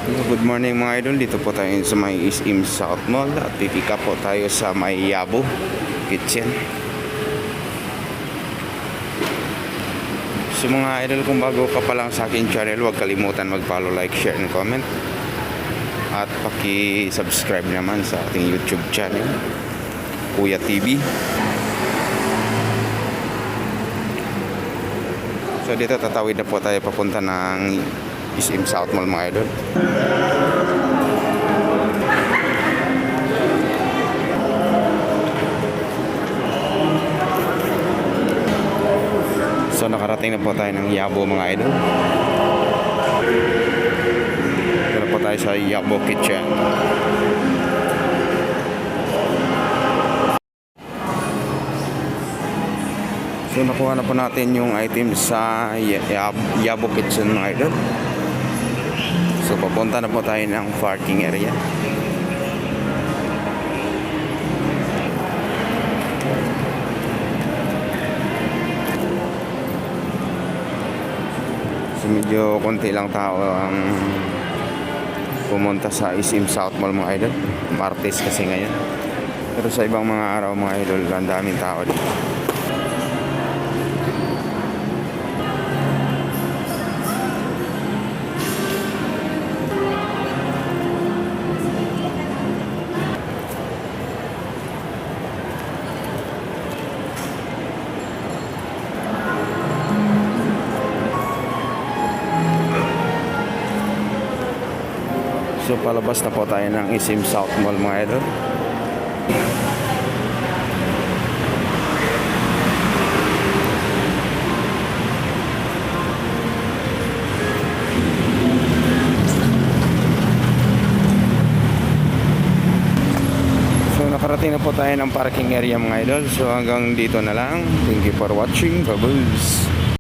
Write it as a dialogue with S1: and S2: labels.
S1: Good morning mga idol, dito po tayo sa may SM South Mall at pipika po tayo sa may Yabo Kitchen. So mga idol, kung bago ka pa lang sa akin channel, huwag kalimutan mag-follow, like, share, and comment. At paki-subscribe naman sa ating YouTube channel, Kuya TV. So dito tatawid na po tayo papunta ng SM South Mall mga idol. So nakarating na po tayo ng Yabo mga idol. Dito na po tayo sa Yabo Kitchen. So nakuha na po natin yung item sa Yabo Kitchen mga idol. So papunta na po tayo ng parking area. So medyo konti lang tao ang pumunta sa SM South Mall mga idol. Martes kasi ngayon. Pero sa ibang mga araw mga idol, ang daming tao dito. So palabas na po tayo ng SM South Mall mga idol. So nakarating na po tayo ng parking area mga idol. So hanggang dito na lang. Thank you for watching. Bye-bye.